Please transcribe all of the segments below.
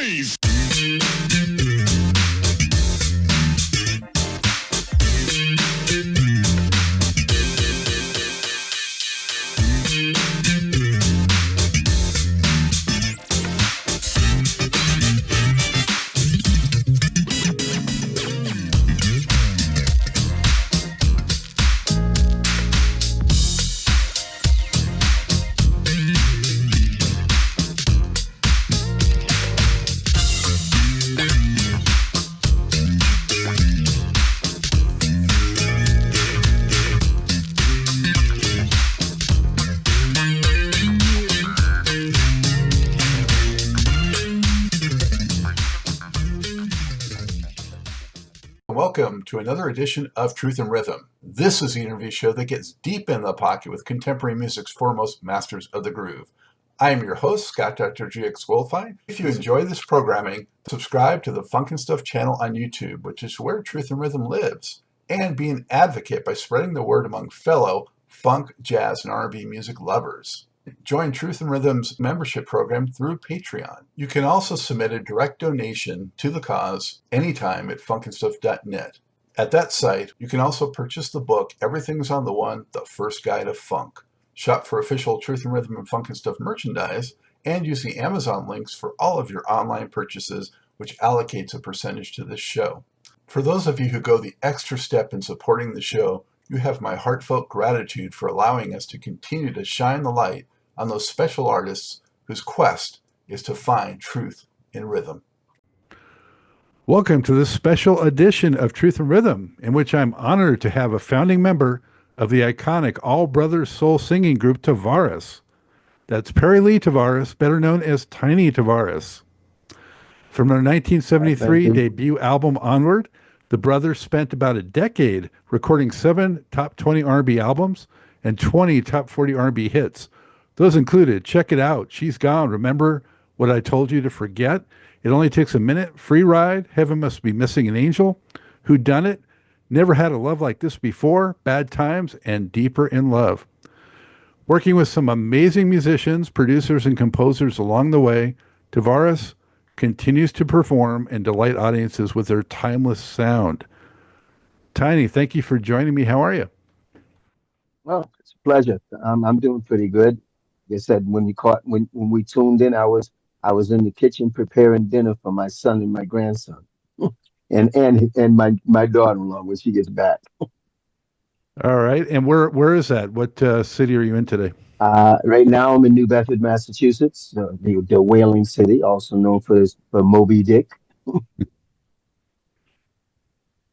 bass. Welcome to another edition of Truth and Rhythm. This is the interview show that gets deep in the pocket with contemporary music's foremost masters of the groove. I am your host, Scott Dr. GX Goldfine. If you enjoy this programming, subscribe to the Funk and Stuff channel on YouTube, which is where Truth and Rhythm lives, and be an advocate by spreading the word among fellow funk, jazz, and R&B music lovers. Join Truth and Rhythm's membership program through Patreon. You can also submit a direct donation to the cause anytime at funkandstuff.net. At that site, you can also purchase the book Everything's on the One, The First Guide of Funk. Shop for official Truth and Rhythm and Funk and Stuff merchandise, and use the Amazon links for all of your online purchases, which allocates a percentage to this show. For those of you who go the extra step in supporting the show, you have my heartfelt gratitude for allowing us to continue to shine the light on those special artists whose quest is to find truth in rhythm. Welcome to this special edition of Truth and Rhythm, in which I'm honored to have a founding member of the iconic All Brothers Soul singing group Tavares. That's Lee Tavares, better known as Tiny Tavares. From their 1973 debut album Onward, the brothers spent about a decade recording 7 top 20 R&B albums and 20 top 40 R&B hits. Those included Check It Out, She's Gone, Remember What I Told You to Forget, It Only Takes a Minute, Free Ride, Heaven Must Be Missing an Angel, Whodunit, Never Had a Love Like This Before, Bad Times, and Deeper in Love. Working with some amazing musicians, producers, and composers along the way, Tavares continues to perform and delight audiences with their timeless sound. Tiny, thank you for joining me. How are you? Well, it's a pleasure. I'm doing pretty good. Like I said, when we tuned in, I was in the kitchen preparing dinner for my son and my grandson, and my daughter-in-law when she gets back. All right, and where is that? What city are you in today? Right now, I'm in New Bedford, Massachusetts, the whaling city, also known for Moby Dick.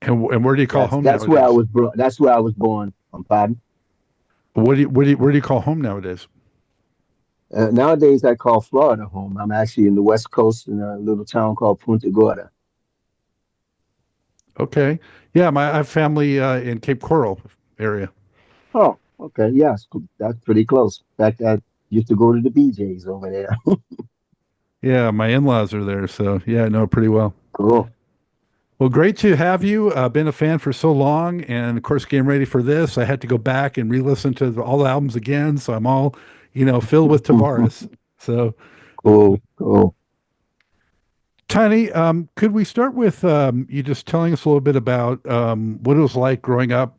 And where do you call home that's nowadays? where I was That's where I was born. Pardon? Where do you call home nowadays? Nowadays, I call Florida home. I'm actually in the West Coast in a little town called Punta Gorda. Okay, yeah, I have family in Cape Coral area. Oh, okay, yes, that's pretty close. In fact, I used to go to the BJ's over there. Yeah, my in-laws are there, so yeah, I know it pretty well. Cool. Well, great to have you. Been a fan for so long, and of course, getting ready for this, I had to go back and re-listen to all the albums again, so I'm all, filled with Tavares. So Cool. Tiny, could we start with you just telling us a little bit about what it was like growing up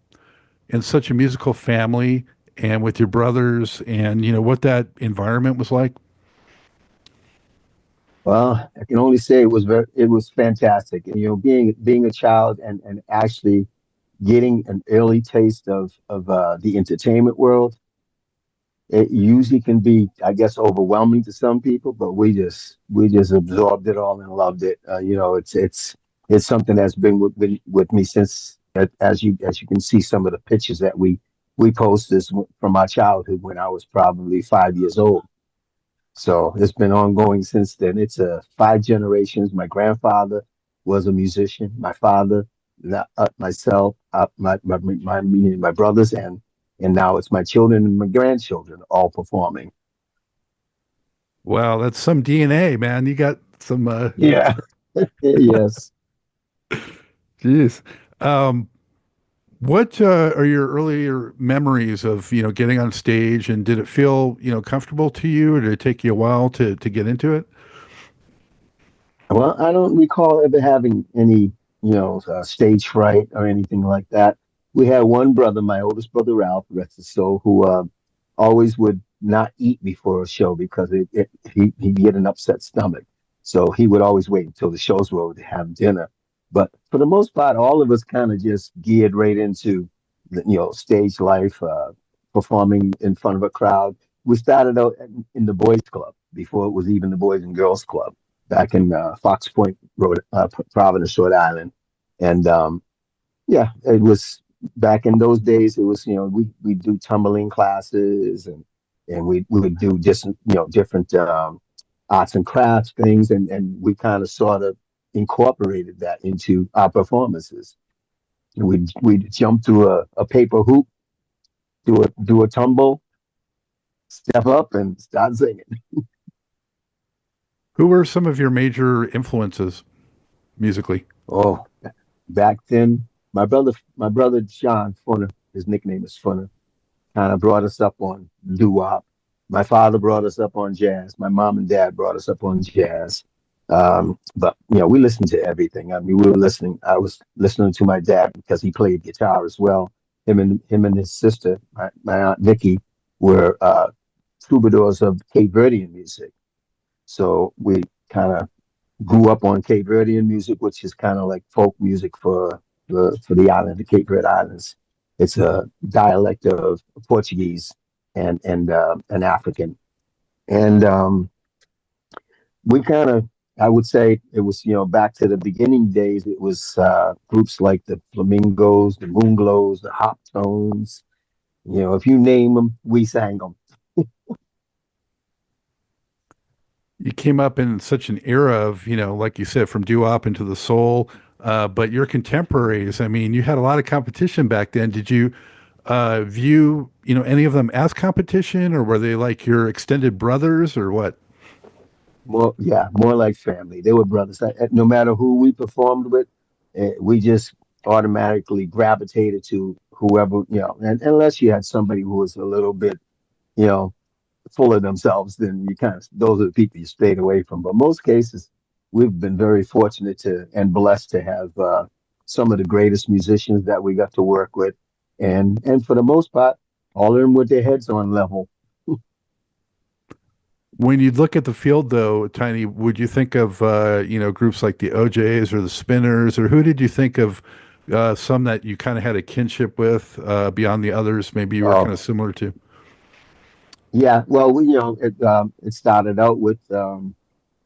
in such a musical family and with your brothers, and what that environment was like? Well, I can only say it was fantastic. And, being a child and actually getting an early taste of the entertainment world. It usually can be, I guess, overwhelming to some people, but we just absorbed it all and loved it. It's something that's been with me since, as you can see, some of the pictures that we posted from my childhood when I was probably 5 years old. So it's been ongoing since then. It's 5 generations. My grandfather was a musician. My father, myself, my brothers, and now it's my children and my grandchildren all performing. Wow, that's some DNA, man. You got some. Yeah. Yes. Jeez. What are your earlier memories of, getting on stage, and did it feel, comfortable to you, or did it take you a while to get into it? Well, I don't recall ever having any, stage fright or anything like that. We had one brother, my oldest brother Ralph, rest his soul, who always would not eat before a show because he'd get an upset stomach. So he would always wait until the shows were over to have dinner. But for the most part, all of us kind of just geared right into, stage life, performing in front of a crowd. We started out in the boys' club before it was even the Boys and Girls Club back in Fox Point, Providence, Rhode Island. And yeah, it was back in those days. It was we do tumbling classes and we would do just different arts and crafts things, and we kind of sort of incorporated that into our performances. And we'd jump through a paper hoop, do a tumble, step up, and start singing. Who were some of your major influences musically? Oh, back then, my brother John Funner, his nickname is Funner, kind of brought us up on doo-wop. My father brought us up on jazz. My mom and dad brought us up on jazz. But we listened to everything. I mean, we were listening. I was listening to my dad because he played guitar as well. Him and his sister, my aunt Vicky, were troubadours of Cape Verdean music. So we kind of grew up on Cape Verdean music, which is kind of like folk music for the island, the Cape Verde Islands. It's a dialect of Portuguese and African, and we kind of, I would say, it was back to the beginning days. It was groups like the Flamingos, the Moonglows, the Hop Tones. If you name them, we sang them. You came up in such an era of, like you said, from doo-wop into the soul. But your contemporaries, I mean, you had a lot of competition back then. Did you view, any of them as competition, or were they like your extended brothers, or what? More like family. They were brothers. No matter who we performed with, we just automatically gravitated to whoever, and unless you had somebody who was a little bit, you know, full of themselves, then you kind of, those are the people you stayed away from. But most cases, we've been very fortunate to and blessed to have some of the greatest musicians that we got to work with, and for the most part, all of them with their heads on level. When you look at the field, though, Tiny, would you think of groups like the OJs or the Spinners, or who did you think of? Some that you kind of had a kinship with beyond the others, maybe you were kind Oh, of similar to. yeah. Well, it started out with the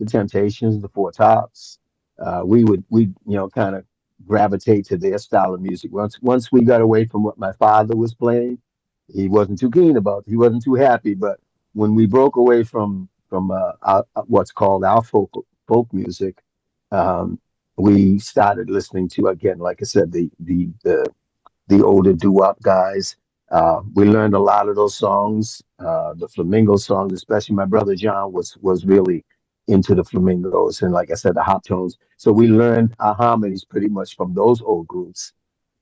Temptations, the Four Tops. We kind of gravitate to their style of music. Once we got away from what my father was playing, he wasn't too keen about. He wasn't too happy. But when we broke away from what's called our folk music, um, we started listening to, again, like I said, the older doo-wop guys. We learned a lot of those songs, the Flamingo songs, especially my brother John was really into the Flamingos and, like I said, the Hop Tones. So we learned our harmonies pretty much from those old groups,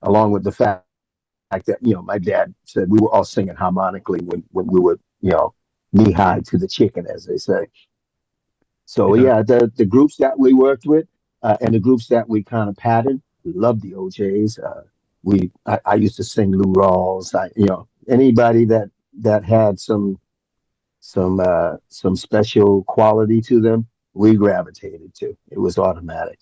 along with the fact that my dad said we were all singing harmonically when we were knee high to the chicken, as they say. So Yeah. yeah, the groups that we worked with and the groups that we kind of patterned, we loved the OJs. I used to sing Lou Rawls. Anybody that had some special quality to them, we gravitated to. It was automatic.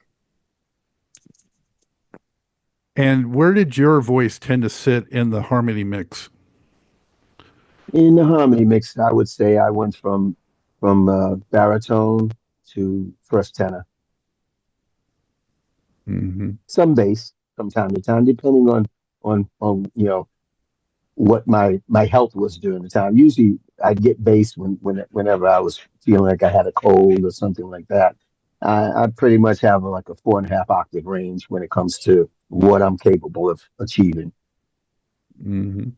And where did your voice tend to sit in the harmony mix? In the harmony mix, I would say I went from baritone to first tenor, Hmm. some bass from time to time, depending on what my health was during the time. Usually, I'd get bass whenever I was feeling like I had a cold or something like that. I pretty much have like a 4.5 octave range when it comes to what I'm capable of achieving. Hmm.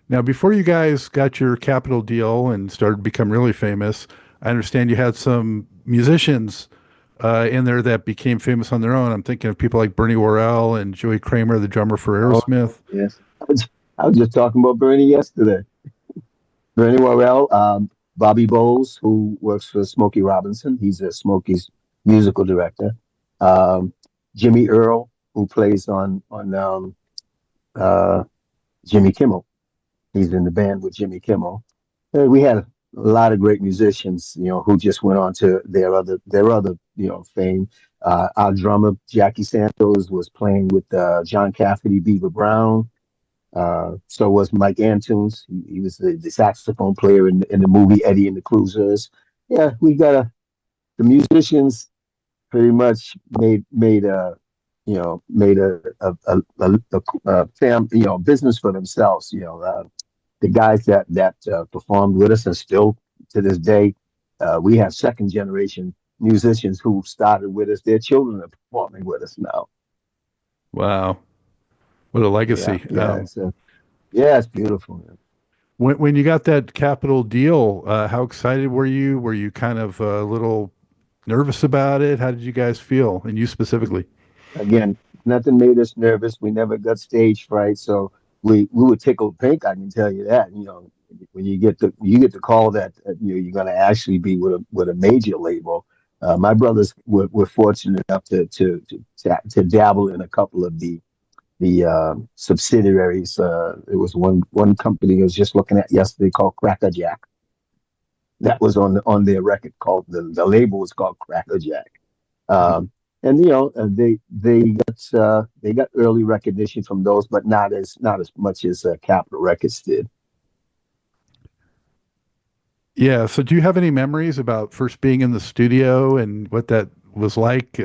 Now, before you guys got your Capitol deal and started to become really famous, I understand you had some musicians in there that became famous on their own. I'm thinking of people like Bernie Worrell and Joey Kramer, the drummer for Oh Aerosmith. yes, I was just talking about Bernie yesterday. Bernie Worrell, Bobby Bowles, who works for Smokey Robinson. He's a Smokey's musical director. Um, Jimmy Earl, who plays on uh, Jimmy Kimmel. He's in the band with Jimmy Kimmel. We had a lot of great musicians, who just went on to their other fame. Our drummer Jackie Santos was playing with John Cafferty, Beaver Brown. So was Mike Antunes. He was the saxophone player in the movie Eddie and the Cruisers. Yeah, we got the musicians pretty much made a fam business for themselves. The guys that performed with us and still to this day, we have second generation musicians who started with us. Their children are performing with us now. Wow, what a Yeah, legacy. yeah, it's beautiful, man. When you got that Capitol deal, how excited were you? Were you kind of a little nervous about it? How did you guys feel, and you specifically? Again, nothing made us nervous. We never got stage fright, so we were tickled pink. I can tell you that. When you get the call that you're going to actually be with a major label. My brothers were fortunate enough to dabble in a couple of the subsidiaries. It was one company I was just looking at yesterday called Cracker Jack. That was on their record called the label was called Cracker Jack. And they got early recognition from those, but not as much as Capitol Records did. Yeah. So, do you have any memories about first being in the studio and what that was like?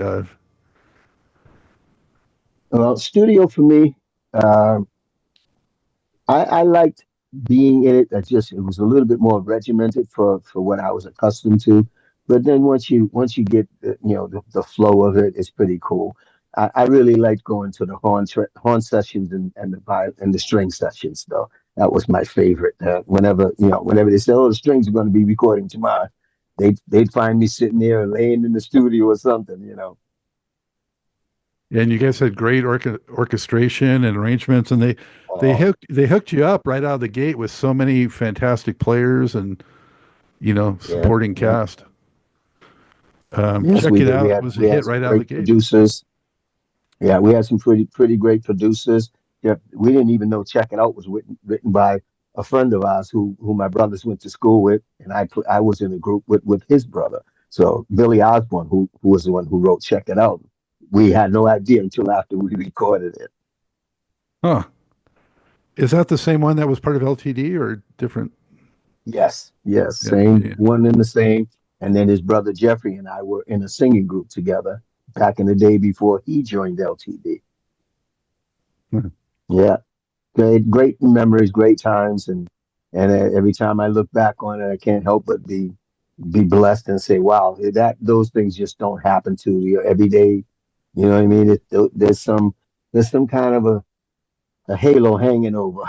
Well, studio for me, uh, I liked being in it. It was a little bit more regimented for what I was accustomed to. But then once you get the flow of it, it's pretty cool. I really liked going to the horn sessions and the string sessions though. That was my favorite. Whenever they said, "Oh, the strings are going to be recording tomorrow," they'd find me sitting there laying in the studio or something. And you guys had great orchestration and arrangements, and they Oh, hooked you up right out of the gate with so many fantastic players and yeah, supporting yeah. cast. Yes, Check we It did. We Out had was a we had hit some right out of the great gate. producers. Yeah, we had some pretty great producers. Yeah, we didn't even know "Check It Out" was written by a friend of ours who my brothers went to school with, and I was in a group with his brother. So Billy Osborne, who was the one who wrote "Check It Out," we had no idea until after we recorded it. Huh? Is that the same one that was part of LTD or different? Yes, yes, Yeah, same yeah. one and the same. And then his brother Jeffrey and I were in a singing group together back in the day before he joined LTD. Mhm. Yeah. Great memories, great times, and every time I look back on it, I can't help but be blessed and say, "Wow, that those things just don't happen to you every day." You know what I mean? There's some kind of a halo hanging over.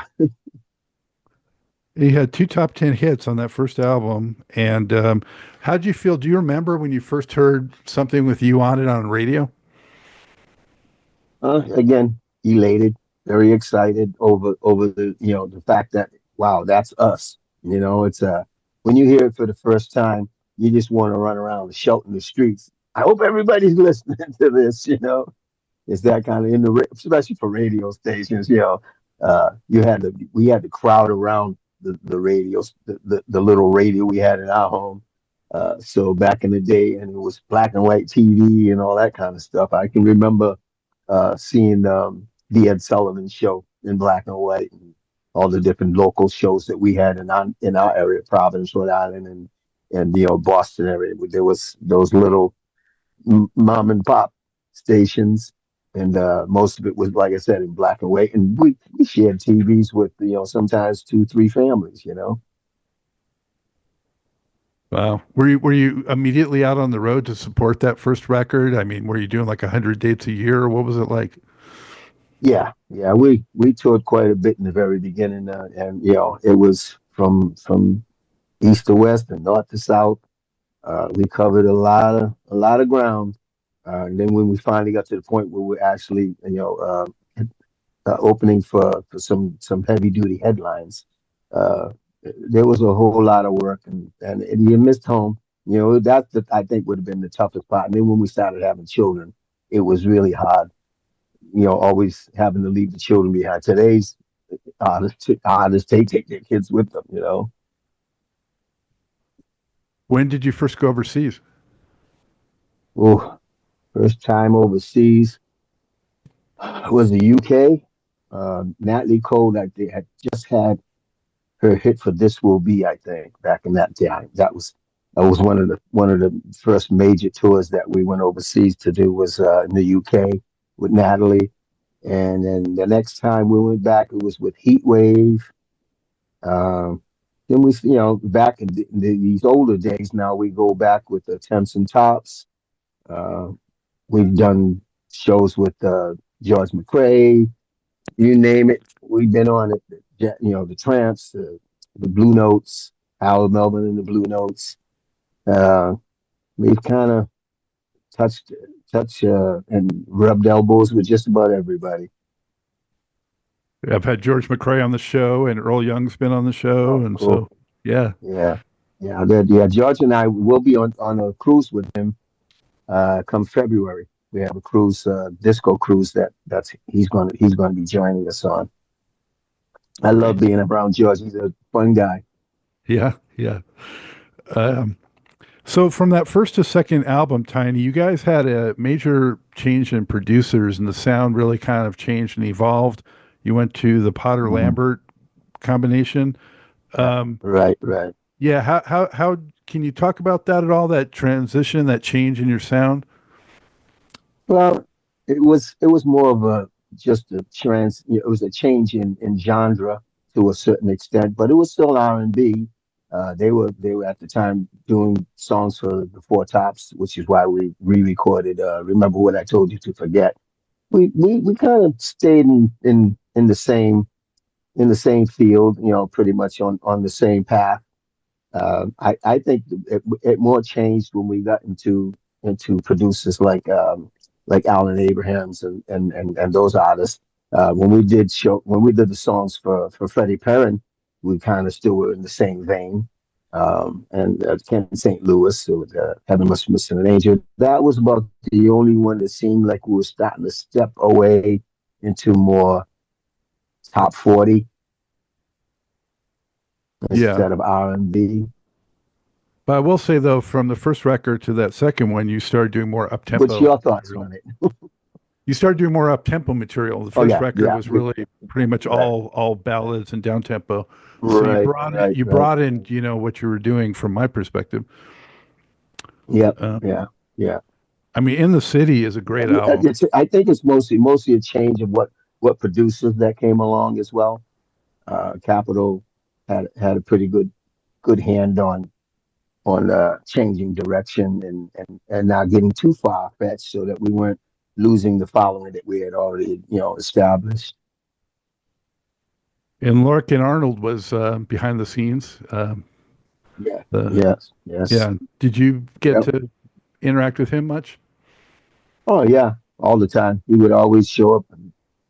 He had two top 10 hits on that first album. And how did you feel? Do you remember when you first heard something with you on it on radio? Again, elated, very excited over the fact that wow, that's us. It's when you hear it for the first time, you just want to run around and shout in the streets. I hope everybody's listening to this. It's that kind of especially for radio stations. We had the crowd around the radios, the little radio we had in our home. So back in the day, and it was black and white TV and all that kind of stuff. I can remember seeing the Ed Sullivan Show in black and white, and all the different local shows that we had in our area, Providence, Rhode Island, and Boston area. There was those little mom and pop stations, and most of it was, like I said, in black and white. And we shared TVs with sometimes two, three families. Wow. Were you immediately out on the road to support that first record? I mean, were you doing like 100 dates a year? Or what was it like? Yeah, yeah. We toured quite a bit in the very beginning, and it was from east to west and north to south. We covered a lot of ground. And then when we finally got to the point where we're actually, opening for some heavy duty headlines, uh, there was a whole lot of work, and you missed home. I think would have been the toughest part. And then when we started having children, it was really hard. Always having to leave the children behind. Today's artists take their kids with them. When did you first go overseas? Oh, first time overseas was the UK. Natalie Cole, like they had just had her hit for "This Will Be," I think, back in that time. That was one of the first major tours that we went overseas to do was in the UK with Natalie. And then the next time we went back, it was with Heat Wave. Um, then back in these older days now, we go back with the Temps and Tops. Uh, we've done shows with George McRae, you name it. We've been on it. The Tramps, the Blue Notes, Howard Melvin and the Blue Notes. Uh, we've kind of touched and rubbed elbows with just about everybody. I've had George McRae on the show, and Earl Young's been on the show, Oh, and cool. so yeah. Yeah. George and I will be on a cruise with him come February. We have a cruise, disco cruise that's he's going to be joining us on. I love being around George. He's a fun guy. Yeah, yeah. Um, so from that first to second album, Tiny, you guys had a major change in producers, and the sound really kind of changed and evolved. You went to the Potter Mhm. Lambert combination. Um, Right. yeah, how can you talk about that at all? That transition, that change in your sound? Well, it was more of a just a it was a change in genre to a certain extent, but it was still R&B. They were at the time doing songs for the Four Tops, which is why we re-recorded Remember What I Told You to Forget. We kind of stayed in the same field, pretty much on the same path. I think it more changed when we got into producers like Alan Abrahams and those artists. When we did the songs for Freddie Perrin, we kind of still were in the same vein. And Ken St. Louis, so Heaven Must Be Missing an Angel. That was about the only one that seemed like we were starting to step away into more top 40 Yeah. instead of R&B. But I will say though, from the first record to that second one, you started doing more up What's tempo your thoughts material. on it? You started doing more up tempo material. The Oh first yeah, record yeah. was really pretty much Right, all ballads and down tempo. So you right, brought right, you right. brought in, what you were doing from my perspective. Yep, Uh, yeah, yeah. I mean, In the City is a great album. I think it's mostly a change of what producers that came along as well. Capitol had a pretty good hand on changing direction and not getting too far fetched so that we weren't losing the following that we had already established. And Lorcan Arnold was behind the scenes. Yeah, The yes. Yeah. Did you get Yep. to interact with him much? Oh yeah, all the time. He would always show up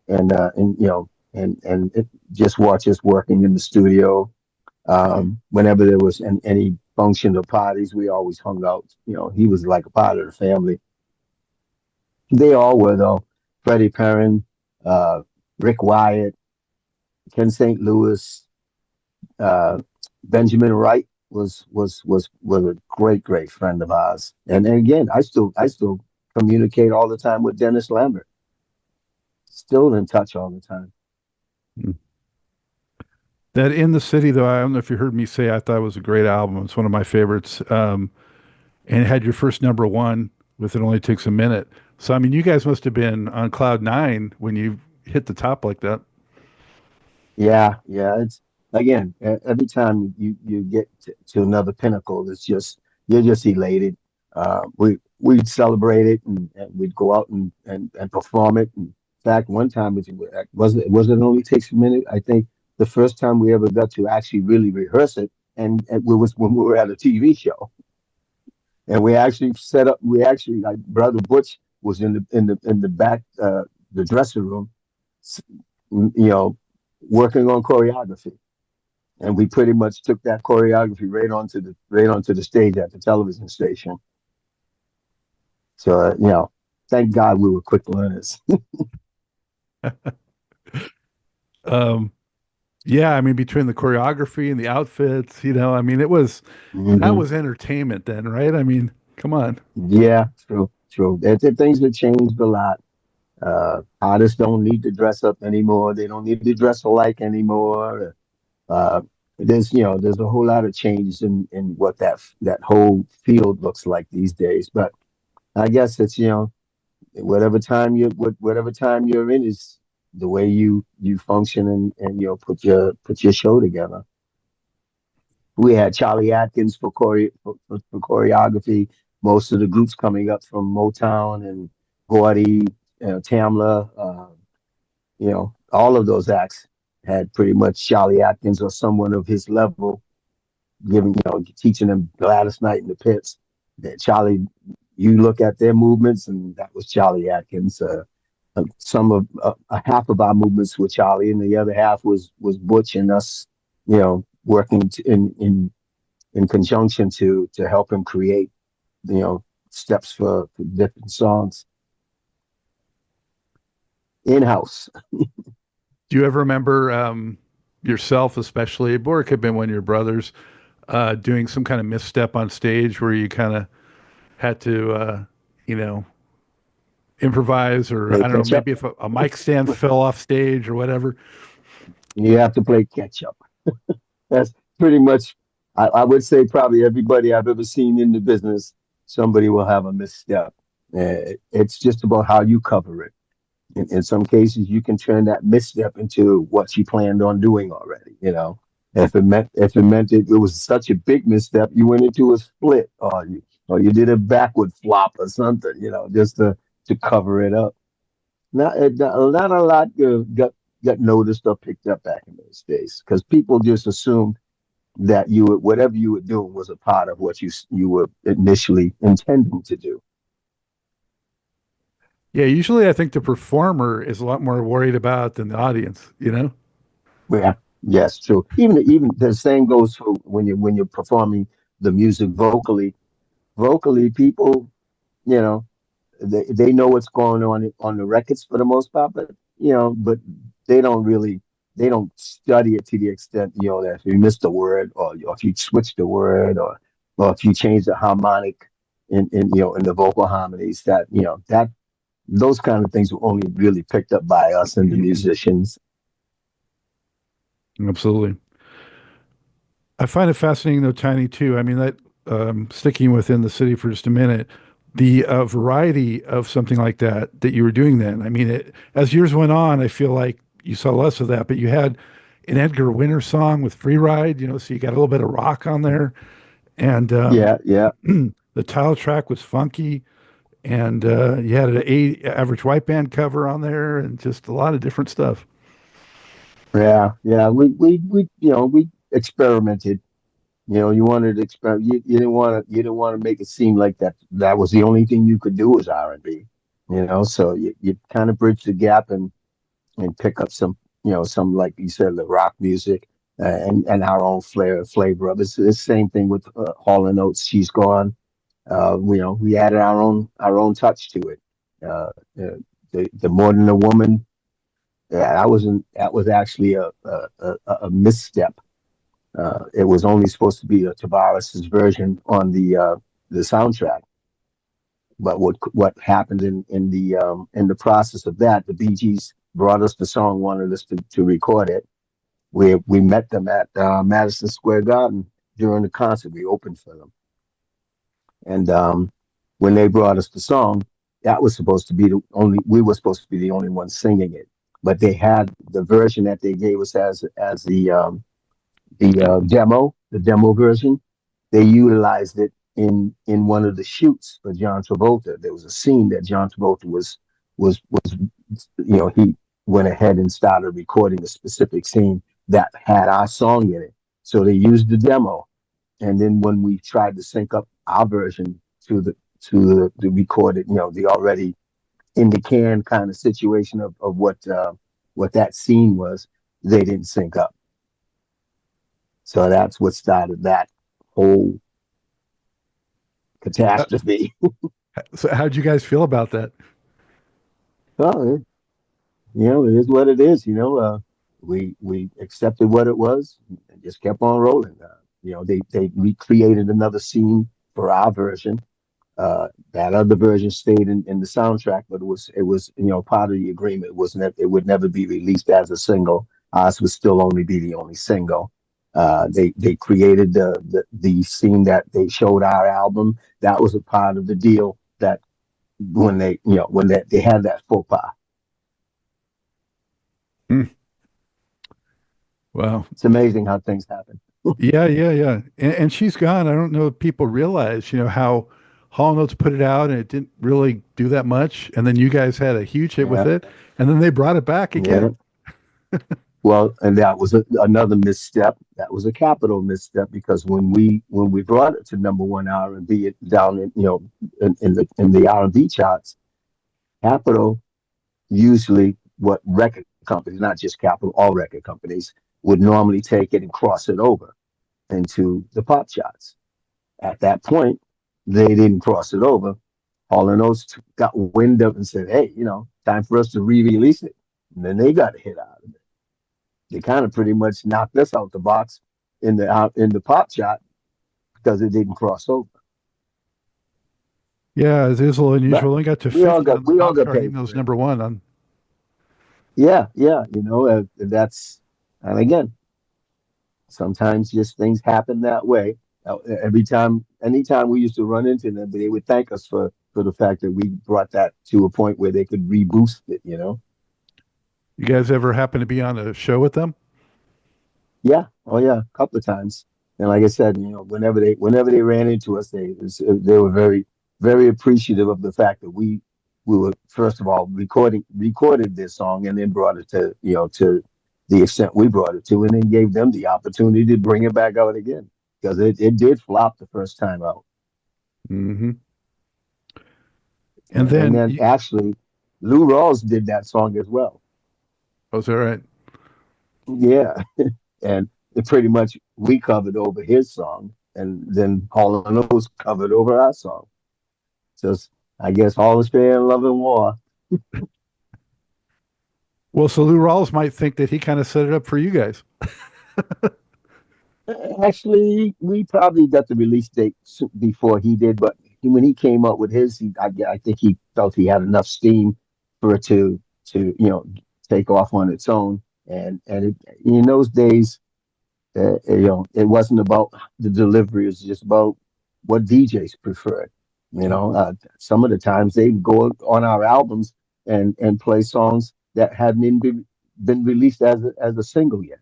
and just watch us working in the studio. Whenever there was any function or parties, we always hung out. He was like a part of the family. They all were though. Freddie Perrin, uh, Rick Wyatt, Ken St. Louis, uh, Benjamin Wright was a great friend of ours. And again, I still communicate all the time with Dennis Lambert. Still in touch all the time. Mm. That In the City, though, I don't know if you heard me say, I thought it was a great album. It's one of my favorites. And it had your first number one with It Only Takes a Minute. So, I mean, you guys must have been on cloud nine when you hit the top like that. Yeah. It's again, every time you get to another pinnacle, you're just elated. We'd celebrate it and we'd go out and perform it. In fact, one time it only takes a minute. I think the first time we ever got to actually really rehearse it, and it was when we were at a TV show, and we actually set up. We actually, like brother Butch was in the back, the dressing room, you know, working on choreography. and we pretty much took that choreography right onto the stage at the television station. So thank God we were quick learners. Um, yeah, I mean, between the choreography and the outfits, I mean, that Hmm. was entertainment then, right? I mean, come on. Yeah, true, true. Things have changed a lot. Artists don't need to dress up anymore. They don't need to dress alike anymore. Uh, there's a whole lot of changes in what that whole field looks like these days. But I guess it's whatever time you're in is the way you function and put your show together. We had Charlie Atkins for choreography. Most of the groups coming up from Motown and Gordy, Tamla, all of those acts had pretty much Charlie Atkins or someone of his level teaching them Gladys Knight in the Pits. That Charlie, you look at their movements, and that was Charlie Atkins. Some of a half of our movements were Charlie, and the other half was Butch and us, working in conjunction to help him create, steps for different songs in house. Do you ever remember yourself, especially, or it could have been one of your brothers, doing some kind of misstep on stage where you kind of had to, you know, improvise, or Play I don't know, catch up. maybe if a mic stand fell off stage or whatever? You have to play catch up. That's pretty much, I would say, probably everybody I've ever seen in the business, somebody will have a misstep. It's just about how you cover it. In some cases, you can turn that misstep into what you planned on doing already. If it meant it was such a big misstep, you went into a split, or you did a backward flop or something. Just to cover it up. Not a lot got noticed or picked up back in those days because people just assumed that whatever you were doing was a part of what you were initially intending to do. Yeah, usually I think the performer is a lot more worried about than the audience. Yeah, yes, true. Even the same goes for when you're performing the music vocally. Vocally, people, you know, they know what's going on the records for the most part, but they don't really they don't study it to the extent that if you missed a word or if you switched the word or if you change the harmonic in the vocal harmonies that those kind of things were only really picked up by us and the musicians. Absolutely. I find it fascinating though, Tiny, too. I mean, that sticking within the city for just a minute, the variety of something like that you were doing then. I mean, as years went on, I feel like you saw less of that, but you had an Edgar Winter song with Free Ride, so you got a little bit of rock on there. And Yeah, yeah. the title track was funky. And you had an average white band cover on there and just a lot of different stuff. Yeah, yeah. We experimented. You wanted to experiment. You didn't want to make it seem like that was the only thing you could do was R&B. So you kind of bridge the gap and pick up some like you said, the rock music and our own flavor of it. It's the same thing with Hall and Oates. She's gone. We added our own touch to it. Uh, the More Than a Woman. Yeah, that was actually a misstep. It was only supposed to be a Tavares' version on the soundtrack. But what happened in the process of that, the Bee Gees brought us the song, wanted us to record it. We met them at Madison Square Garden during the concert. We opened for them, and when they brought us the song, that was supposed to be the only. We were supposed to be the only ones singing it, but they had the version that they gave us as the demo version. They utilized it in one of the shoots for John Travolta. There was a scene that John Travolta was he went ahead and started recording a specific scene that had our song in it. So they used the demo, and then when we tried to sync up our version to the recorded, the already in the can kind of situation of what that scene was, they didn't sync up. So that's what started that whole Uh, catastrophe. So how'd you guys feel about that? Well, it is what it is. We accepted what it was and just kept on rolling. They recreated another scene for our version. That other version stayed in the soundtrack, but it was part of the agreement. It would never be released as a single. Ours would still only be the only single. They created the scene that they showed our album. That was a part of the deal that when they had that faux pas. Hmm. Wow. It's amazing how things happen. Yeah, yeah, yeah. And she's gone. I don't know if people realize, how Hall Notes put it out and it didn't really do that much. And then you guys had a huge hit with Yeah, it. And then they brought it back yeah. again. Well, and that was another misstep. That was a capital misstep because when we brought it to number one R&B, it down in the R&B charts, Capital usually what record companies, not just Capital, all record companies would normally take it and cross it over into the pop charts. At that point, they didn't cross it over. Hall and Oates got wind of it and said, "Hey, time for us to re-release it." And then they got a hit out of it. They kind of pretty much knocked us out the box in the pop chart because it didn't cross over. Yeah, it is a little But unusual. They got to we all 50 got on the we all pop got chart, paid even though it's for it. number one on. Yeah, yeah, that's and again, sometimes just things happen that way. Anytime we used to run into them, they would thank us for the fact that we brought that to a point where they could reboost it. You guys ever happen to be on a show with them? Yeah, oh yeah, a couple of times. And like I said, whenever they ran into us, they were very very appreciative of the fact that we were first of all recorded this song and then brought it to the extent we brought it to, and then gave them the opportunity to bring it back out again because it did flop the first time out. Hmm. And And then, then actually, Lou Rawls did that song as well. oh, is that right? Yeah, and it pretty much we covered over his song, and then Hall and Oates covered over our song. Just I guess all is fair in love and war. Well, so Lou Rawls might think that he kind of set it up for you guys. Actually, we probably got the release date before he did, but when he came up with his, I think he felt he had enough steam for it to take off on its own. And in those days, it wasn't about the delivery; it was just about what DJs preferred. Some of the times they would go on our albums and play songs that hadn't even been released as a single yet,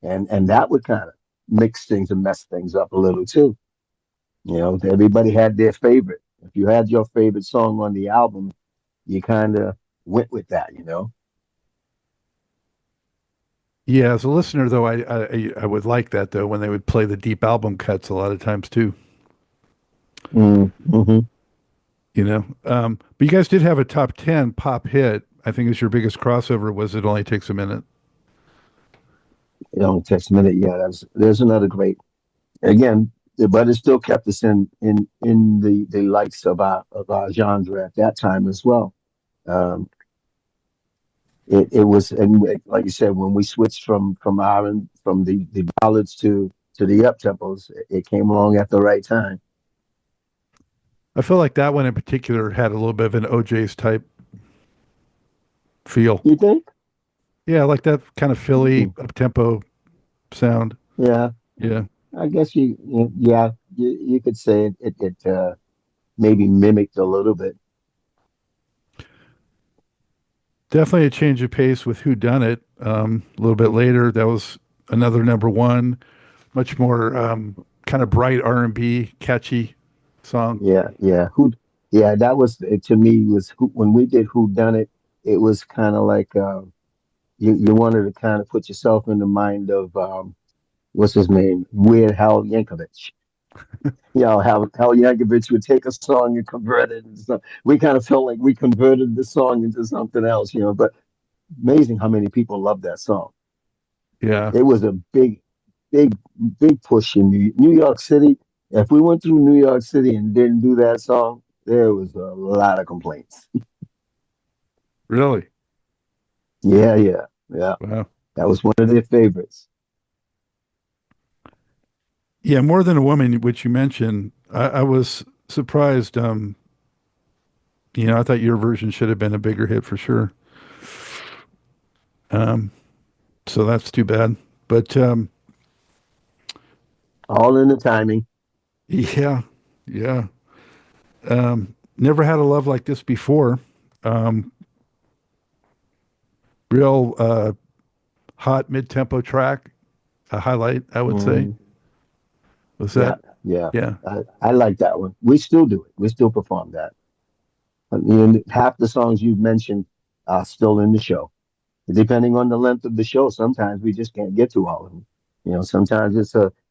and that would kind of mix things and mess things up a little too. Everybody had their favorite. If you had your favorite song on the album, you kind of went with that. Yeah, as a listener, though, I would like that though when they would play the deep album cuts a lot of times too. Mm-hmm. But you guys did have a top 10 pop hit. I think is your biggest crossover was It Only Takes a Minute. It only takes a minute. Yeah, there's another great. Again, but it still kept us in the likes of our genre at that time as well. Um, it was, and like you said, when we switched from the ballads to the up tempos, it came along at the right time. I feel like that one in particular had a little bit of an OJ's type feel. You think? Yeah, like that kind of Philly Hmm. up tempo sound. Yeah, Yeah. I guess yeah, you could say it maybe mimicked a little bit. Definitely a change of pace with Whodunit. A little bit later, that was another number one, much more kind of bright R&B, catchy song. Yeah, yeah. Yeah, that was to me when we did Who Done It. It was kind of like you wanted to kind of put yourself in the mind of what's his name, Weird Hal Yankovic. Hal Yankovic would take a song and convert it. And stuff. We kind of felt like we converted the song into something else. But amazing how many people love that song. Yeah. It was a big, big, big push in New York City. If we went through New York City and didn't do that song, there was a lot of complaints. Really? Yeah, yeah, yeah. Wow. That was one of their favorites. Yeah, More Than a Woman, which you mentioned, I was surprised. I thought your version should have been a bigger hit for sure. Um, so that's too bad. But All in the timing. yeah, yeah. Never had a love like this before. Um, real hot mid-tempo track, a highlight, I would say. Mm, Was yeah, that? yeah. Yeah. I like that one. We still do it. We still perform that. I mean, half the songs you've mentioned are still in the show. Depending on the length of the show, sometimes we just can't get to all of them. Sometimes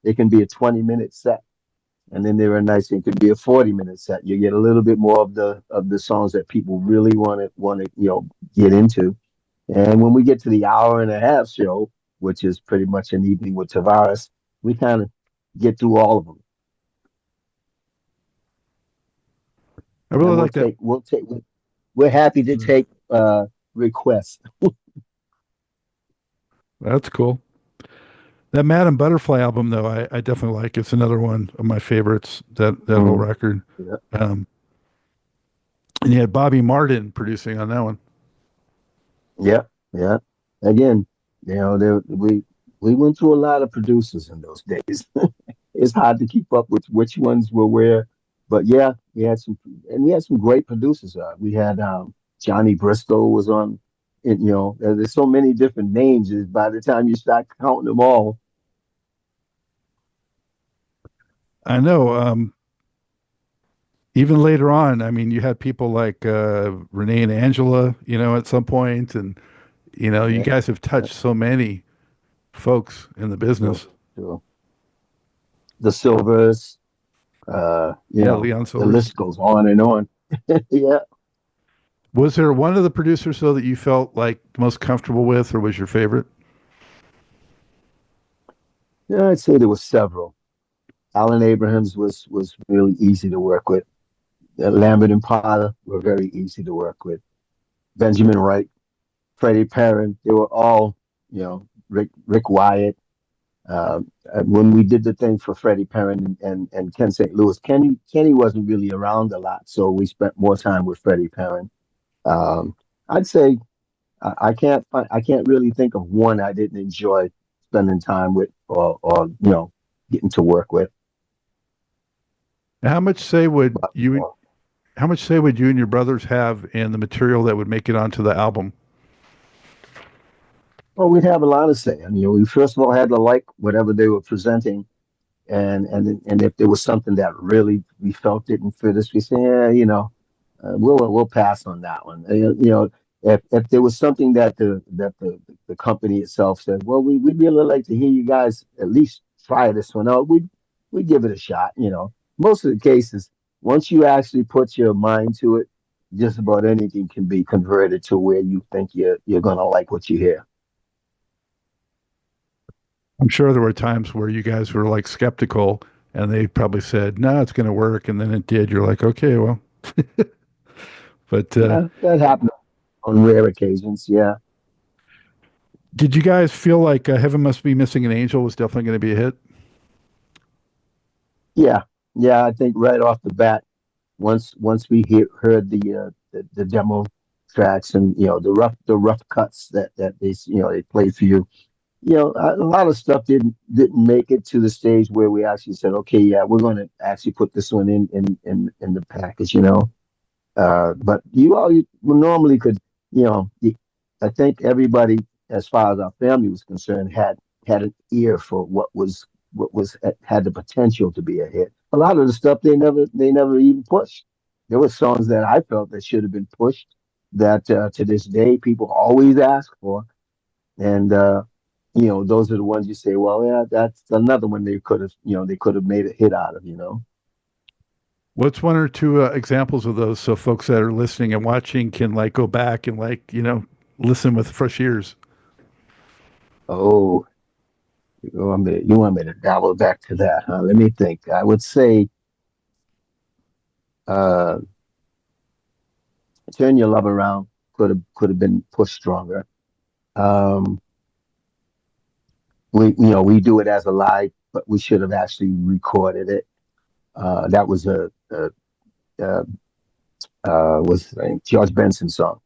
it can be a 20-minute set, and then there are nights it could be a 40-minute set. You get a little bit more of the songs that people really want to get into. And when we get to the hour and a half show, which is pretty much an evening with Tavares, we kind of get through all of them, I and really like that. we're happy to Mm. take requests. That's cool. That Madam Butterfly album, though, I definitely like. It's another one of my favorites. That whole Mm, record. yeah, Um, and you had Bobby Martin producing on that one. yeah, yeah. Again, we went through a lot of producers in those days. It's hard to keep up with which ones were where, but yeah, we had some great producers. We had Johnny Bristol was on. There's so many different names. By the time you start counting them all, I know. Even later on, I mean, you had people like Renee and Angela, at some point, and you yeah, guys have yeah, touched so many folks in the sure, business. sure. The Silvers, Yeah, Leon the Silvers. list goes on and on. Yeah, Was there one of the producers though that you felt like most comfortable with, or was your favorite? yeah, I'd say there were several. Alan Abrahams was really easy to work with. Lambert and Potter were very easy to work with. Benjamin Wright, Freddie Perrin, they were all, Rick Wyatt. When we did the thing for Freddie Perrin and Ken St. Louis, Kenny wasn't really around a lot, so we spent more time with Freddie Perrin. Um, I'd say I can't really think of one I didn't enjoy spending time with or getting to work with. How much say would But you how much say would you and your brothers have in the material that would make it onto the album? well, we'd have a lot to say. I mean, we first of all had to like whatever they were presenting, and if there was something that really we felt didn't fit us, we say, yeah, we'll pass on that one. If there was something that the company itself said, well, we'd really like to hear you guys at least try this one out. We'd give it a shot. Most of the cases, once you actually put your mind to it, just about anything can be converted to where you think you're gonna like what you hear. I'm sure there were times where you guys were like skeptical and they probably said, no, it's going to work. And then it did. You're like, okay, well, but Yeah, that happened on rare occasions. Yeah. did you guys feel like Heaven Must Be Missing an Angel was definitely going to be a hit? Yeah, yeah. I think right off the bat, once we heard the demo tracks and the rough cuts that they played for you, a lot of stuff didn't make it to the stage where we actually said, okay, yeah, we're going to actually put this one in the package. But you normally could, I think everybody, as far as our family was concerned, had an ear for what was had the potential to be a hit. A lot of the stuff they never even pushed. There were songs that I felt that should have been pushed that to this day people always ask for, and those are the ones you say, well, yeah, that's another one they could have made a hit out of. What's one or two examples of those so folks that are listening and watching can like go back and like, listen with fresh ears? Oh. You want me to dabble back to that, huh? Let me think. I would say, uh, "Turn Your Love Around" could have been pushed stronger. Um, we do it as a live, but we should have actually recorded it. That was a what's his name? George Benson song.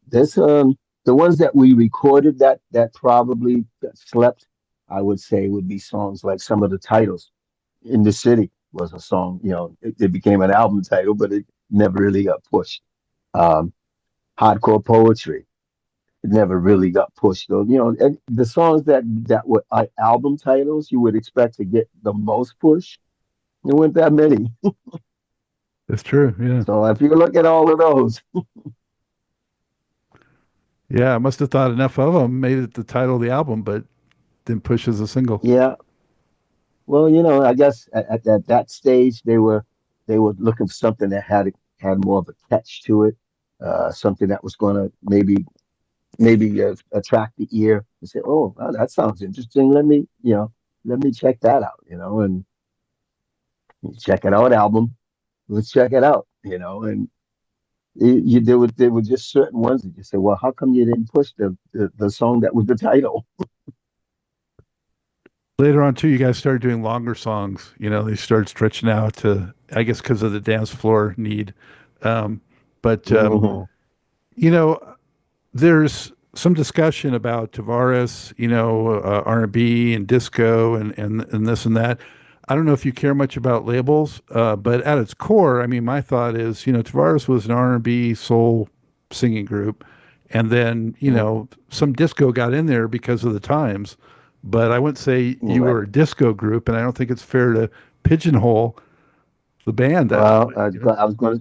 There's the ones that we recorded that probably got slept. I would say would be songs like some of the titles. In the City was a song. It became an album title, but it never really got pushed. Um, Hardcore Poetry, it never really got pushed. Though, and the songs that were album titles, you would expect to get the most push. There weren't that many. That's true. Yeah. So if you look at all of those, Yeah. I must have thought enough of them made it the title of the album, but didn't push as a single. yeah. Well, I guess at that stage they were looking for something that had more of a catch to it, something that was going to maybe attract the ear and say, "Oh, well, that sounds interesting. Let me check that out." And you check it out, album. Let's check it out. And there were just certain ones that you say, "Well, how come you didn't push the song that was the title?" Later on, too, you guys started doing longer songs. They started stretching out to, I guess, because of the dance floor need. Um, but Mhm. you know, there's some discussion about Tavares, R&B and disco and this and that. I don't know if you care much about labels, but at its core, I mean, my thought is, Tavares was an R&B soul singing group, and then, some disco got in there because of the times. But I wouldn't say you Right. were a disco group, and I don't think it's fair to pigeonhole the band that Well, way.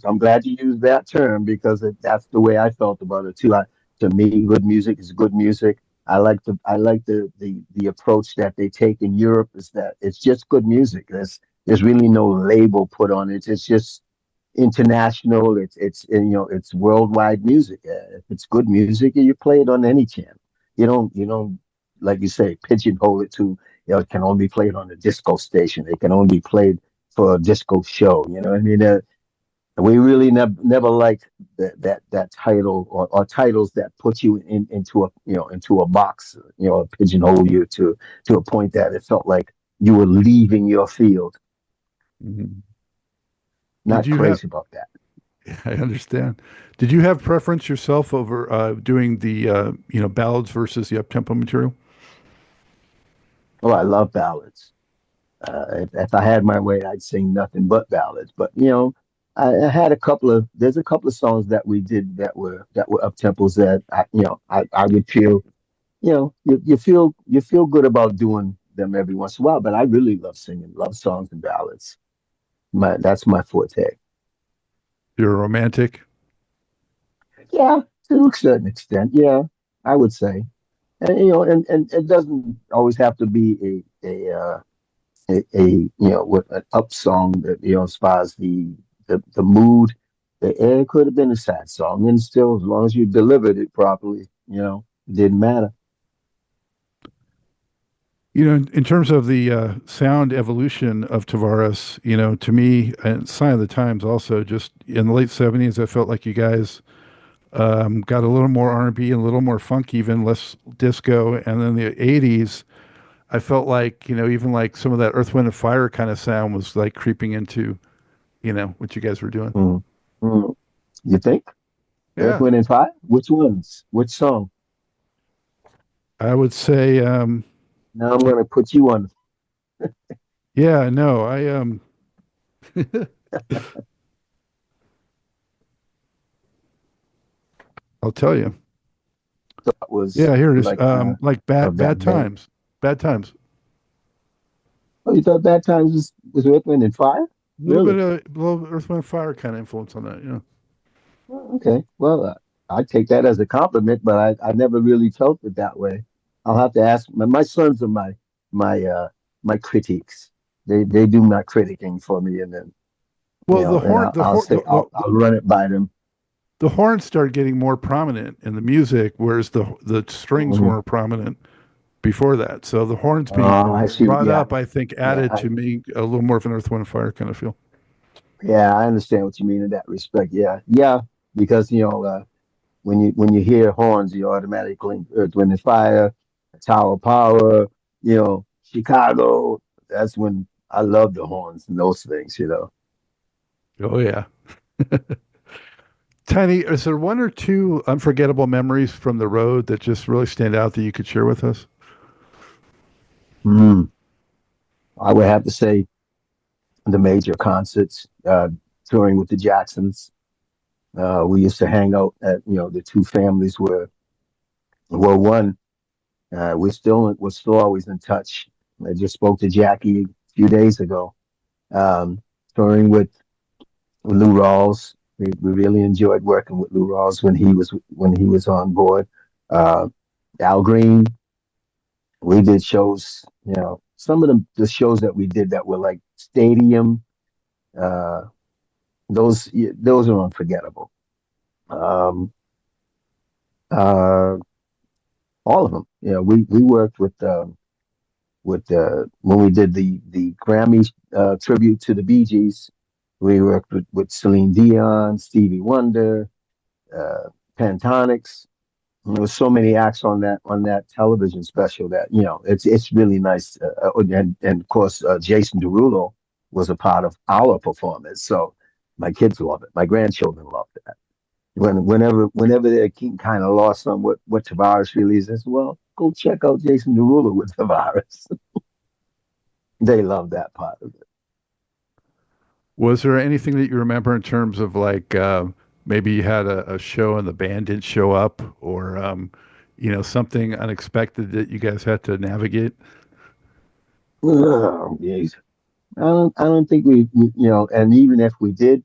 I'm glad you used that term because that's the way I felt about it too. To me, good music is good music. I like the approach that they take in Europe is that it's just good music. There's really no label put on it. It's just international. It's worldwide music. If it's good music, you play it on any channel. You don't like you say pigeonhole it to it can only be played on a disco station. It can only be played for a disco show. You know what I mean? We really never liked that title or titles that put you into a box, pigeonhole you to a point that it felt like you were leaving your field. Mhm. Did Not you have? crazy about that. I understand. Did you have preference yourself over doing the ballads versus the up-tempo material? Oh, I love ballads. If I had my way, I'd sing nothing but ballads. But I had there's a couple of songs that we did that were up tempos that I would feel, you feel good about doing them every once in a while. But I really love singing love songs and ballads. That's my forte. You're a romantic. Yeah, to a certain extent. Yeah, I would say. And and it doesn't always have to be with an up song that as far as the mood. It could have been a sad song, and still, as long as you delivered it properly, it didn't matter. In terms of the sound evolution of Tavares, to me, and Sign of the Times also, just in the late '70s, I felt like you guys got a little more R&B and a little more funk, even less disco. And then the '80s, I felt like, even like some of that Earth, Wind, and Fire kind of sound was like creeping into, what you guys were doing. Mm. Mm. You think Earth, Yeah, Wind, and Fire? Which ones? Which song? I would say, Now I'm going to put you on. yeah, no, I'll tell you. That was Yeah, here it is. like Like bad of that bad vein. times. Bad times. Oh, you thought Bad Times was Earth, Wind, and Fire? Really? A little Earth, Wind, and Fire kind of influence on that. Yeah. Oh, okay. Well, I take that as a compliment, but I never really felt it that way. I'll have to ask. My sons are my critiques. They do my criticking for me, and then Well, and I'll say I'll run it by them. the horns started getting more prominent in the music, whereas the strings Hmm. weren't prominent before that. So the horns being I see. brought Yeah, up, I think, yeah, added to me a little more of an Earth, Wind, Fire kind of feel. yeah. I understand what you mean in that respect. Yeah, yeah. Because when you hear horns, you automatically Earth, Wind, and Fire, Tower Power, Chicago. That's when I love the horns and those things. Oh yeah. Tiny, is there one or two unforgettable memories from the road that just really stand out that you could share with us? Mm, I would have to say the major concerts, touring with the Jacksons. We used to hang out at, the two families were one. We're still always in touch. I just spoke to Jackie a few days ago. Um, Touring with Lou Rawls. We really enjoyed working with Lou Rawls when he was on board. Uh, Al Green. We did shows. Some of the shows that we did that were like stadium. Uh, those are unforgettable. Um, uh, all of them. We worked with when we did the Grammy tribute to the Bee Gees. We worked with Celine Dion, Stevie Wonder, uh, Pentatonix. And there was so many acts on that television special that it's really nice. And of course, Jason Derulo was a part of our performance, so my kids love it. My grandchildren love it. Whenever they're kind of lost on what Tavares really is, I said, well, go check out Jason Derulo with Tavares. They love that part of it. Was there anything that you remember in terms of like maybe you had a show and the band didn't show up, or something unexpected that you guys had to navigate? Oh, geez. I don't think and even if we did,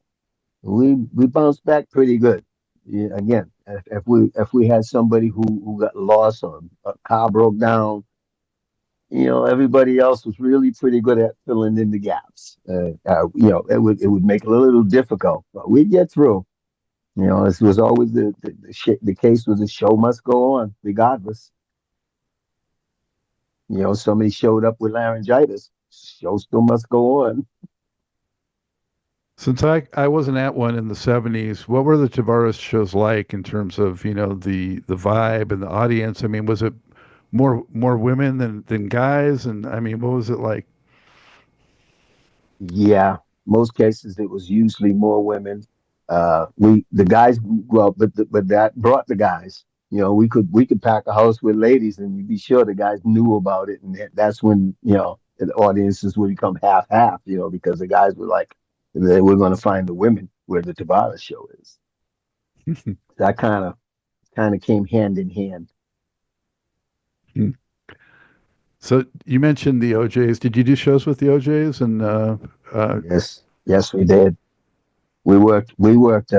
we bounced back pretty good. Yeah, again, if we had somebody who got lost or a car broke down, everybody else was really pretty good at filling in the gaps. It would make it a little difficult, but we'd get through. This was always the case was the show must go on regardless. Somebody showed up with laryngitis, show still must go on. Since I wasn't at one in the 70s, what were the Tavares shows like in terms of, the vibe and the audience? I mean, was it more women than guys? And I mean, what was it like? Yeah, most cases it was usually more women. We the guys, well, but that brought the guys. We could pack a house with ladies, and you'd be sure the guys knew about it, and that's when the audiences would become half half. Because the guys were like, they were going to find the women where the Tabata show is. That kind of came hand in hand. So you mentioned the OJs. Did you do shows with the OJs? And Yes, yes, we did. We worked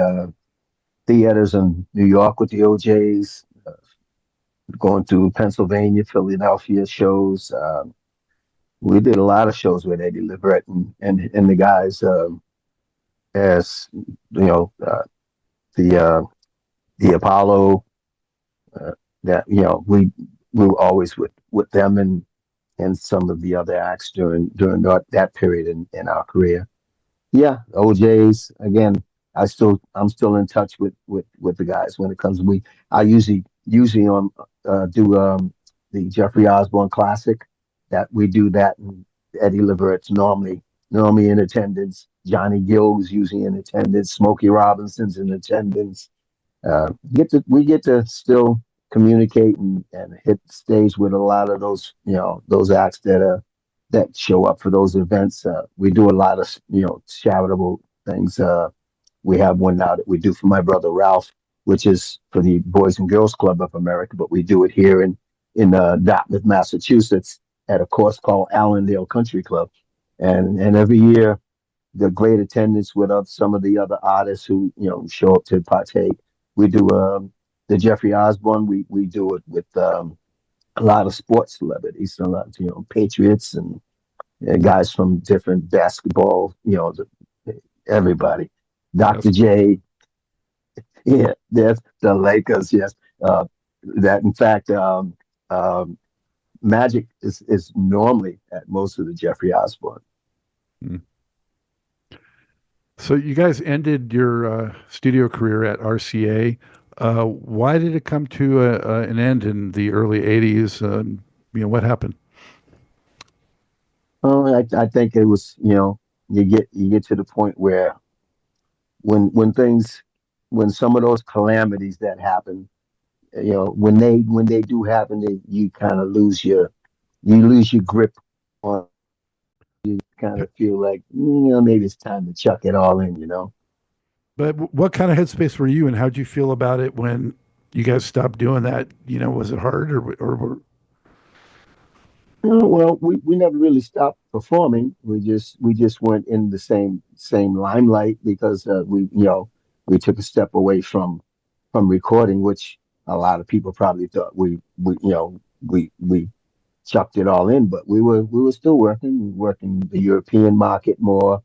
theaters in New York with the OJs, going to Pennsylvania, Philadelphia shows. We did a lot of shows with Eddie Leverett and the guys, as the the Apollo. That we were always with them and some of the other acts during that period in our career. Yeah, OJ's again. I'm still in touch with the guys when it comes. I usually do the Jeffrey Osborne Classic. That we do that, and Eddie Leverett's normally in attendance. Johnny Gill's usually in attendance. Smokey Robinson's in attendance. We get to still communicate and hit the stage with a lot of those acts that show up for those events. We do a lot of charitable things. We have one now that we do for my brother Ralph, which is for the Boys and Girls Club of America, but we do it here in Dartmouth, Massachusetts, at a course called Allendale Country Club, and every year the great attendance with some of the other artists who show up to partake. We do the Jeffrey Osborne. We do it with a lot of sports celebrities, a lot Patriots and guys from different basketball. Everybody. yes, Dr. J. Yeah, that's the Lakers. Yes, that in fact. Magic is normally at most of the Jeffrey Osborne. Hmm. So you guys ended your studio career at RCA. Why did it come to an end in the early '80s? What happened? Oh, I think it was, you get to the point where when things when some of those calamities that happen, when they do happen, you kind of lose your grip on, kind of feel like, maybe it's time to chuck it all in. But what kind of headspace were you in? How'd you feel about it when you guys stopped doing that? Was it hard or Well, we never really stopped performing. We just weren't in the same limelight because we took a step away from recording, which a lot of people probably thought we chucked it all in, but we were still working the European market more.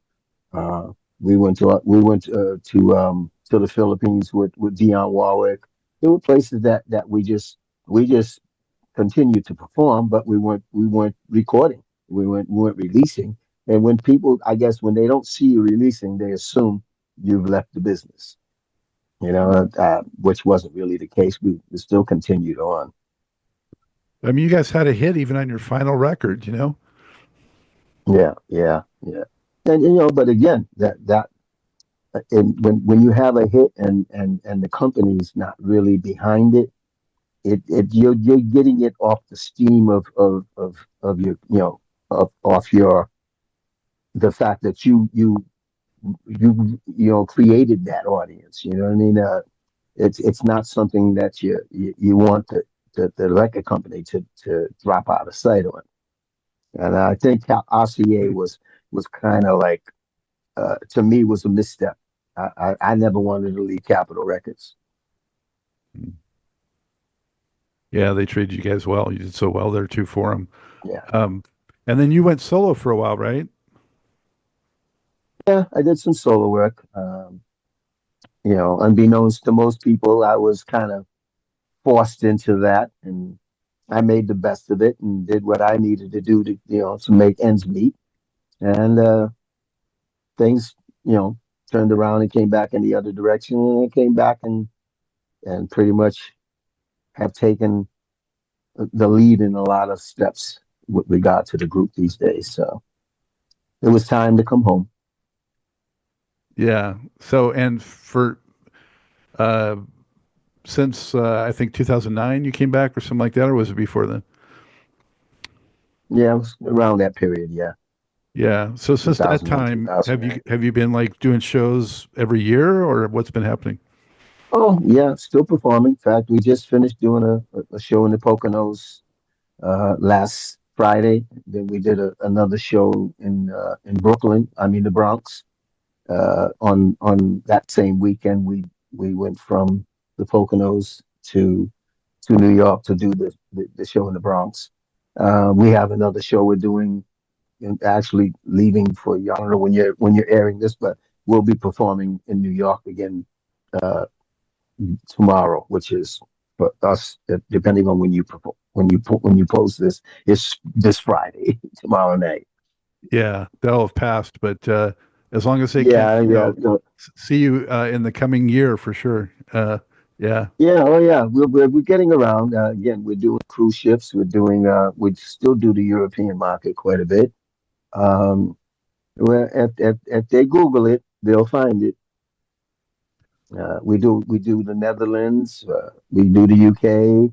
Uh, we went to the Philippines with Dionne Warwick. There were places that we just continued to perform, but we weren't recording. We weren't releasing. And when people, I guess, when they don't see you releasing, they assume you've left the business. Which wasn't really the case. We still continued on. I mean, you guys had a hit even on your final record? Yeah, yeah, yeah. And but again, and when you have a hit and the company's not really behind it, you're getting it off the steam of your off your the fact that you created that audience. You know what I mean? It's not something that you want the record company to drop out of sight on. And I think how RCA was kind of like, to me, was a misstep. I never wanted to leave Capitol Records. Yeah, they treated you guys well. You did so well there too for them. Yeah, Um, and then you went solo for a while, right? yeah. I did some solo work. Unbeknownst to most people, I was kind of forced into that, and I made the best of it and did what I needed to do to make ends meet. And things, turned around and came back in the other direction, and I came back and pretty much have taken the lead in a lot of steps with regard to the group these days. So it was time to come home. Yeah. So, and for uh, since I think 2009, you came back or something like that, or was it before then? Yeah, it was around that period. Yeah, Yeah. So since that 2008, time, have you 2009. have you been like doing shows every year, or what's been happening? Oh yeah, still performing. In fact, we just finished doing a show in the Poconos last Friday. Then we did another show in Brooklyn. I mean the Bronx. On that same weekend, we went from the Poconos to New York to do the show in the Bronx. We have another show we're doing, and actually leaving for, I don't know when you're airing this, but we'll be performing in New York again uh, tomorrow, which is for us, depending on when you post this, it's this Friday, tomorrow night. Yeah, that'll have passed, but as long as they can Yeah, see you in the coming year for sure. Yeah. yeah, oh yeah, we're getting around. Again, we're doing cruise ships. We still do the European market quite a bit. Um, well, if they Google it, they'll find it. We do the Netherlands. We do the UK.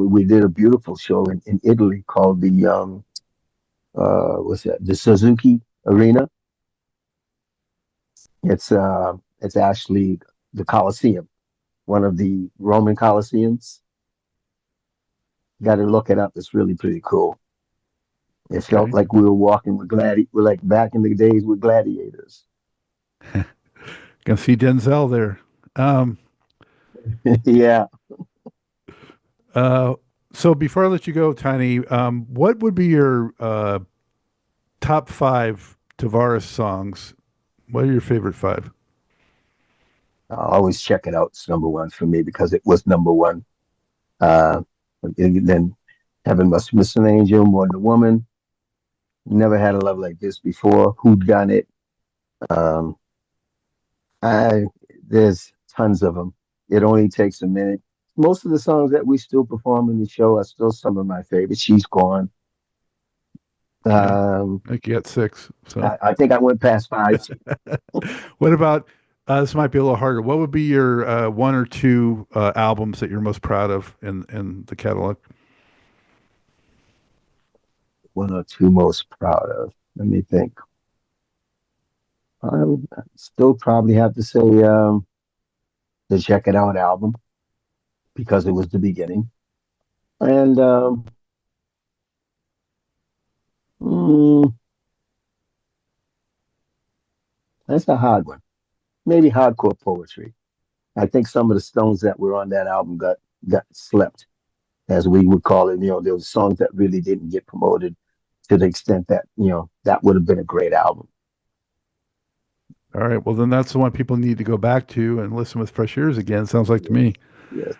We did a beautiful show in Italy called what's that? The Suzuki Arena. It's actually the Colosseum, one of the Roman Colosseums. Got to look it up. It's really pretty cool. It felt Okay. like we were walking with we're like back in the days with gladiators. Gonna see Denzel there. Um, Yeah. uh, so before I let you go, Tiny, what would be your top five Tavares songs? What are your favorite five? I'll always check it out. It's number one for me because it was number one. Uh, and then Heaven Must Miss an Angel, More Than a Woman, Never Had a Love Like This Before, Whodunit. Um, I there's tons of them. It only takes a minute. Most of the songs that we still perform in the show are still some of my favorites. She's Gone. Okay. Um, I think you got six. So, I think I went past five. what about this? Might be a little harder. What would be your one or two albums that you're most proud of in the catalog? One or two most proud of. Let me think. I would still probably have to say the Check It Out album because it was the beginning. And mm, that's a hard one. Maybe Hardcore Poetry. I think some of the stones that were on that album got slept, as we would call it. There was songs that really didn't get promoted to the extent that that would have been a great album. All right. Well, then that's the one people need to go back to and listen with fresh ears again. Sounds like to Yeah, me. yes,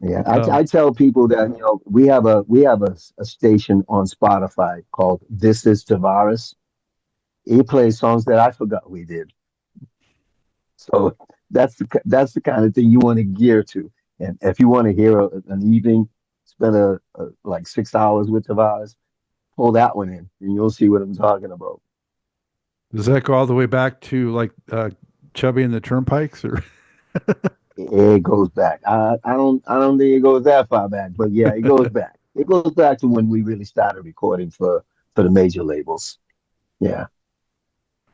yeah. Um, I tell people that we have a station on Spotify called This Is Tavares. He plays songs that I forgot we did. So that's the kind of thing you want to gear to. And if you want to hear an evening, spend like 6 hours with Tavares, pull that one in, and you'll see what I'm talking about. does that go all the way back to like Chubby and the Turnpikes, or It goes back. I don't think it goes that far back, but yeah, it goes back. It goes back to when we really started recording for the major labels. Yeah,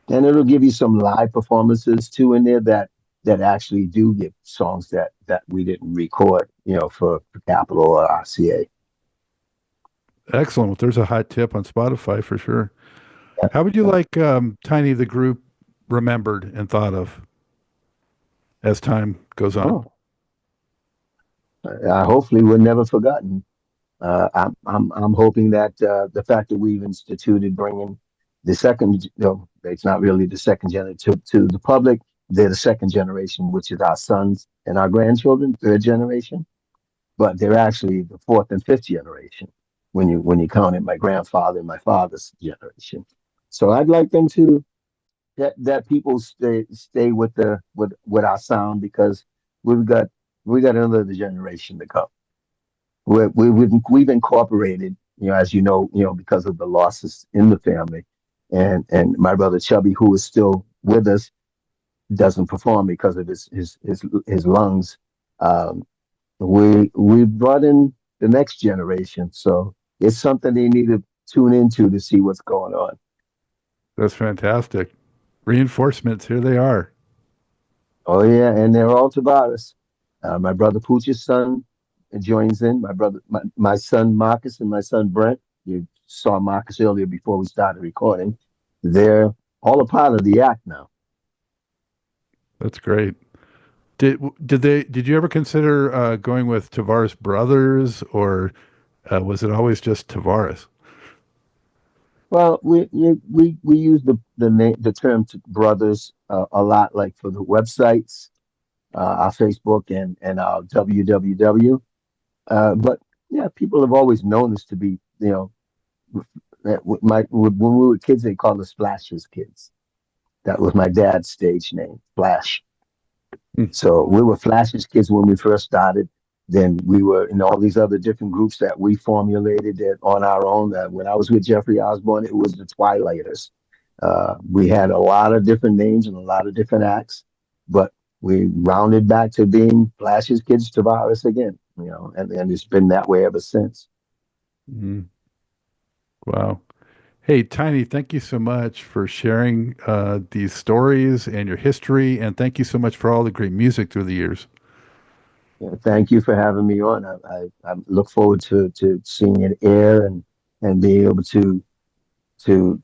and it'll give you some live performances too in there that actually do get songs that we didn't record, for Capitol or RCA. excellent? Well, there's a hot tip on Spotify for sure. Yeah. How would you like Tiny the group remembered and thought of as time goes on? Oh, hopefully we're never forgotten. I'm hoping that the fact that we've instituted bringing the second, it's not really the second generation to the public. They're the second generation, which is our sons and our grandchildren, third generation. But they're actually the fourth and fifth generation when you count it, my grandfather and my father's generation. So I'd like them to that people stay with our sound because we've got another generation to come. We've incorporated, as because of the losses in the family, and my brother Chubby, who is still with us, doesn't perform because of his lungs. Um, we brought in the next generation, so it's something they need to tune into to see what's going on. That's fantastic. Reinforcements, here they are. Oh yeah, and they're all Tavares. My brother Pooch's son joins in. My son Marcus and my son Brent. You saw Marcus earlier before we started recording. They're all a part of the act now. That's great. Did you ever consider going with Tavares Brothers, or was it always just Tavares? Well, we use the term brothers a lot, like for the websites, our Facebook and our www. But yeah, people have always known us to be, when we were kids, they called us Flashers kids. That was my dad's stage name, Flash. Hmm. So we were Flashers kids when we first started. Then we were in all these other different groups that we formulated that on our own. When I was with Jeffrey Osborne, it was the Twilighters. We had a lot of different names and a lot of different acts, but we rounded back to being Flash's Kids Tavares again, and it's been that way ever since. Mhm. Wow. Hey, Tiny, thank you so much for sharing these stories and your history, and thank you so much for all the great music through the years. Yeah, thank you for having me on. I look forward to seeing it air and being able to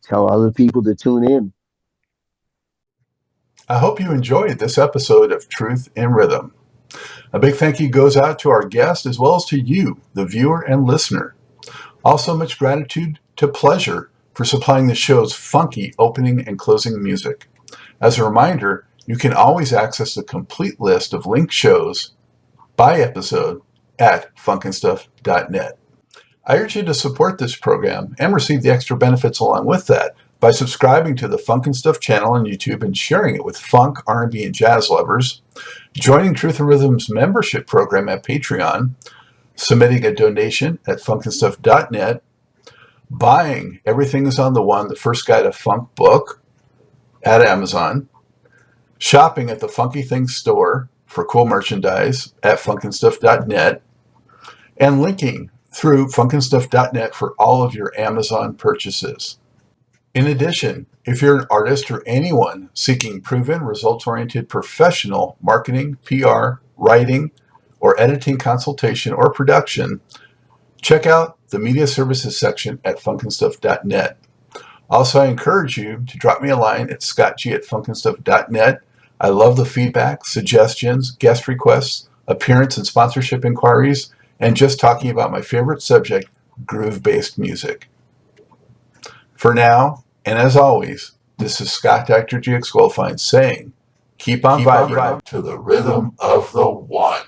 tell other people to tune in. I hope you enjoyed this episode of Truth in Rhythm. A big thank you goes out to our guest as well as to you, the viewer and listener. Also, much gratitude to Pleasure for supplying the show's funky opening and closing music. As a reminder, you can always access the complete list of linked shows by episode at funknstuff.net. I urge you to support this program and receive the extra benefits along with that by subscribing to the Funk and Stuff channel on YouTube and sharing it with funk, R&B, and jazz lovers, joining Truth and Rhythm's membership program at Patreon, submitting a donation at funkandstuff.net, buying Everything is on the One, the First Guide to Funk book at Amazon, shopping at the Funky Things store for cool merchandise at funkandstuff.net, and linking through funkandstuff.net for all of your Amazon purchases. In addition, if you're an artist or anyone seeking proven, results-oriented professional marketing, PR, writing, or editing consultation or production, check out the media services section at funkandstuff.net. Also, I encourage you to drop me a line at scottg@funkandstuff.net. I love the feedback, suggestions, guest requests, appearance and sponsorship inquiries, and just talking about my favorite subject, groove-based music. For now, and as always, this is Scott Dr. GX Goldfine saying, keep on vibing to the rhythm of the one.